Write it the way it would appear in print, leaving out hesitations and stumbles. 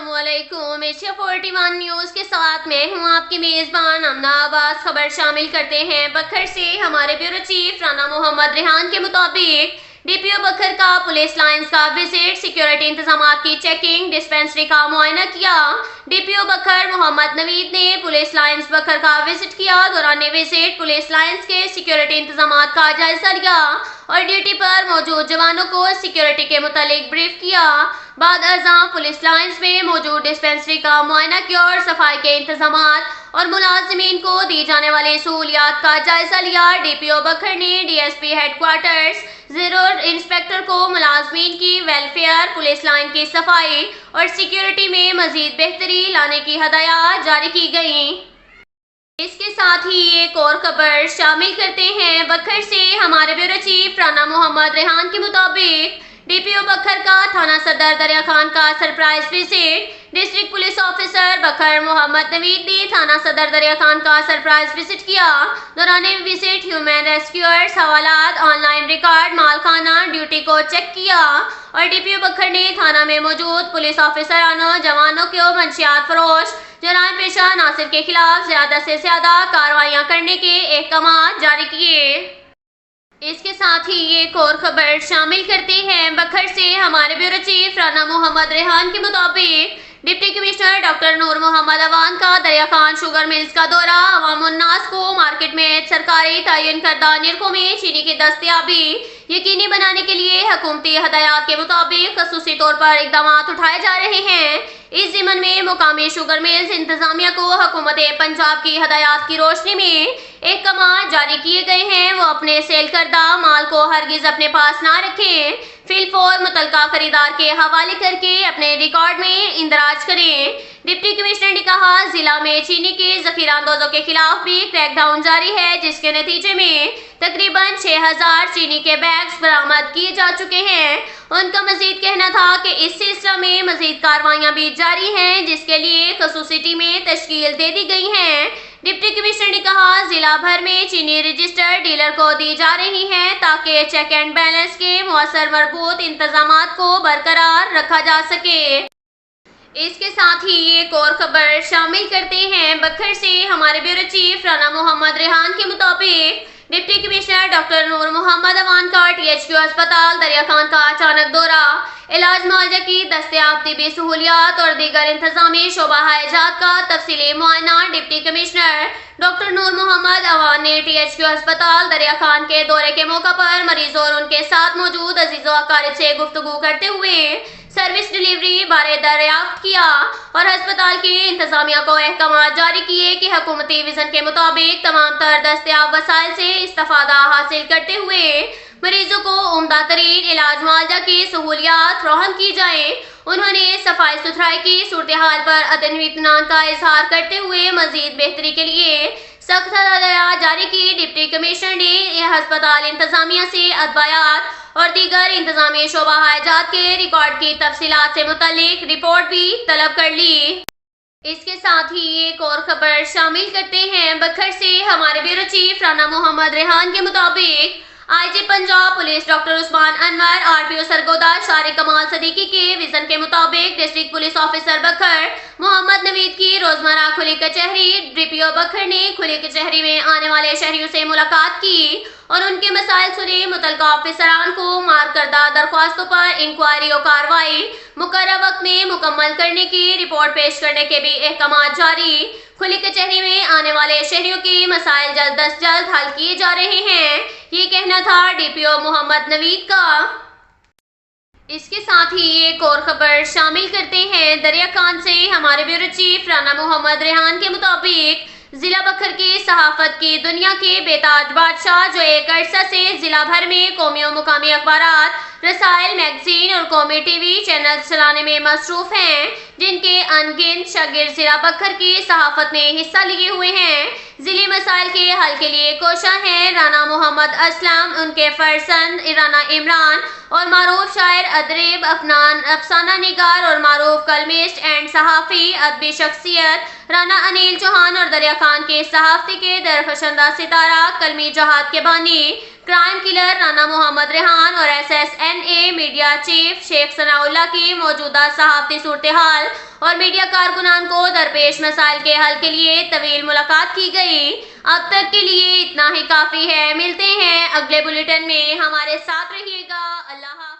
अस्सलामुअलैकुम। Asia 41 news के साथ मैं हूं आपकी मेज़बान अमना आबास। खबर शामिल करते हैं बखर से। हमारे ब्यूरो चीफ राना मोहम्मद रेहान के मुताबिक डीपीओ बखर का पुलिस लाइंस का विजिट, सिक्योरिटी इंतजाम की चेकिंग, डिस्पेंसरी का मुआयना किया। डीपीओ बखर मोहम्मद नवीद ने पुलिस लाइंस बखर का विजिट किया। दौरान विजिट पुलिस लाइंस के सिक्योरिटी इंतजाम का जायजा लिया और ड्यूटी पर मौजूद जवानों को सिक्योरिटी के मुतालिक ब्रीफ किया। बाद अज़ां पुलिस लाइंस में मौजूद डिस्पेंसरी का मुआयना किया और सफाई के इंतजाम और मुलाजिमीन को दी जाने वाली सहूलियात का जायजा लिया। डीपीओ बखर ने डीएसपी हेडक्वार्टर्स ज़रूर इंस्पेक्टर को मुलाजिमीन की वेलफेयर, पुलिस लाइन की सफाई और सिक्योरिटी में मजीद बेहतरी लाने की हदायत जारी की गई। इसके साथ ही एक और खबर शामिल करते हैं बखर से। हमारे ब्यूरो चीफ राना मोहम्मद रेहान के मुताबिक डीपीओ बखर का थाना सदर दरिया खान का surprise visit. District police officer बखर मोहम्मद नवीद ने थाना सदर दरिया खान का सरप्राइज विजिट किया। दौरान विजिट ह्यूमन रेस्क्यूअर्स, हवालात, ऑनलाइन रिकॉर्ड, मालखाना, ड्यूटी को चेक किया और डीपीओ बखर ने थाना में मौजूद पुलिस ऑफिसरानों, जवानों को मंशियात फरोश, जराइम पेशा नासिर के खिलाफ ज्यादा से ज्यादा कार्रवाइयां करने के अहकाम जारी किए। इसके साथ ही एक और खबर शामिल करते हैं बखर से। हमारे ब्यूरो चीफ राना मोहम्मद रेहान के मुताबिक डिप्टी कमिश्नर डॉक्टर नूर मोहम्मद अवान का दरिया खान शुगर मिल्स का दौरा। अवामुन्नास को मार्केट में सरकारी तयन करदा निर्खों में चीनी की दस्तयाबी यकीनी बनाने के लिए हुकूमती हदायत के मुताबिक खसूसी तौर पर इकदाम उठाए जा रहे हैं। इस ज़िम्न में मुकामी शुगर मिल्स इंतजामिया को हुकूमत पंजाब की हदायत की रोशनी में अहकाम जारी किए गए हैं। वो अपने सेल करदा माल को हरगिज अपने पास ना रखें, फिलफौर मुतलका खरीदार के हवाले करके अपने रिकॉर्ड में इंदराज करें। डिप्टी कमिश्नर ने कहा, जिला में चीनी के जखीरा अंदोजों के खिलाफ भी क्रैकडाउन जारी है, जिसके नतीजे में तकरीबन 6000 चीनी के बैग्स बरामद किए जा चुके हैं। उनका मजीद कहना था कि इस सिलसिला में मजीद कार्रवाइयां भी जारी हैं, जिसके लिए खसूसी टीमें तश्कील दे दी गई हैं। डिप्टी कमिश्नर ने कहा, जिला भर में चीनी रजिस्टर डीलर को दी जा रही हैं ताकि चेक एंड बैलेंस के मुअस्सर मरबूत इंतजामात को बरकरार रखा जा सके। इसके साथ ही एक और खबर शामिल करते हैं बखर से। हमारे ब्यूरो चीफ राना मोहम्मद रेहान के मुताबिक डिप्टी कमिश्नर डॉक्टर नूर मोहम्मद अवान का टीएचक्यू अस्पताल दरिया खान का अचानक दौरा। इलाज मुआवजा की दस्तयाब तिबी सहूलियात और दीगर इंतजामी शोबा हाजात का तफसीली मुआयना डिप्टी कमिश्नर डॉक्टर नूर मोहम्मद अवान ने टीएचक्यू अस्पताल दरिया खान के दौरे के मौका पर मरीजों और उनके साथ मौजूद अजीजों अकारिब से गुफ्तगू करते हुए सर्विस डिलीवरी बारे दरियाफ्त किया और अस्पताल की इंतजामिया को अहकाम जारी किए कि हुकूमती विजन के मुताबिक तमाम तर दस्तयाब वसाइल से इस्तिफादा हासिल करते हुए मरीजों को उम्दा तरीन इलाज मुआवजा की सहूलियात फराहम की जाए। उन्होंने सफाई सुथराई की सूरत हाल पर अदम इत्मीनान का इजहार करते हुए मजीद बेहतरी के लिए सख्त हदायत जारी की। डिप्टी कमिश्नर ने यह अस्पताल इंतजामिया से अदबायात और दीगर इंतजामी शोबा हाजात के रिकॉर्ड की तफसीलात से मुतालिक रिपोर्ट भी तलब कर ली। इसके साथ ही एक और खबर शामिल करते हैं बखर से। हमारे ब्यूरो चीफ राना मोहम्मद रेहान के मुताबिक IG Punjab police doctor Usman Anwar, RPO Sargodha शारी कमाल सदीकी के विजन के मुताबिक डिस्ट्रिक्ट पुलिस ऑफिसर बखर मोहम्मद नवीद की रोजमर्रा खुली कचहरी डीपीओ बखर ने खुली कचहरी में आने वाले शहरियों से मुलाकात की और उनके मसाइल सुने। मुतलका ऑफिसरान को मार करदा दरख्वास्तों पर इंक्वायरी और कार्रवाई मुकर्रर वक्त में मुकम्मल करने की रिपोर्ट पेश करने के भी अहकाम जारी। खुली कचहरी में आने वाले शहरियों के मसाइल जल्द अज जल्द हल किए जा रहे हैं, ये कहना था डीपीओ मोहम्मद नवीद का। इसके साथ ही एक और खबर शामिल करते हैं दरिया खान से। हमारे ब्यूरो चीफ राना मोहम्मद रेहान के मुताबिक जिला बखर की सहाफत की दुनिया के बेताज बादशाह, जो एक अरसा से जिला भर में कौमी और मुकामी अखबारात, रसायल, मैगजीन और कौमी टीवी चैनल चलाने में मसरूफ हैं, जिनके अनगिनत शागिर्द जिला बखर की सहाफत में हिस्सा लिए हुए हैं, जिले मसाइल के हल के लिए कोशा हैं। राना मोहम्मद असलम, उनके फरजंद राना इमरान और मारूफ शायर अदरीब अफसाना निगार और मारूफ कलमिस्ट एंड सहाफ़ी अदबी शख्सियत राना अनिल चौहान और दरिया खान के सहाफ़ती के दरफशंदा सितारा कलमी जहाद के बानी کرائم کلر رانا محمد ریحان اور SSNA میڈیا چیف شیخ ثناء اللہ کی موجودہ صحافتی صورتحال اور میڈیا کارکنان کو درپیش مسائل کے حل کے لیے طویل ملاقات کی گئی۔ اب تک کے لیے اتنا ہی کافی ہے۔ ملتے ہیں اگلے بلیٹن میں، ہمارے ساتھ رہیے گا۔ اللہ حافظ۔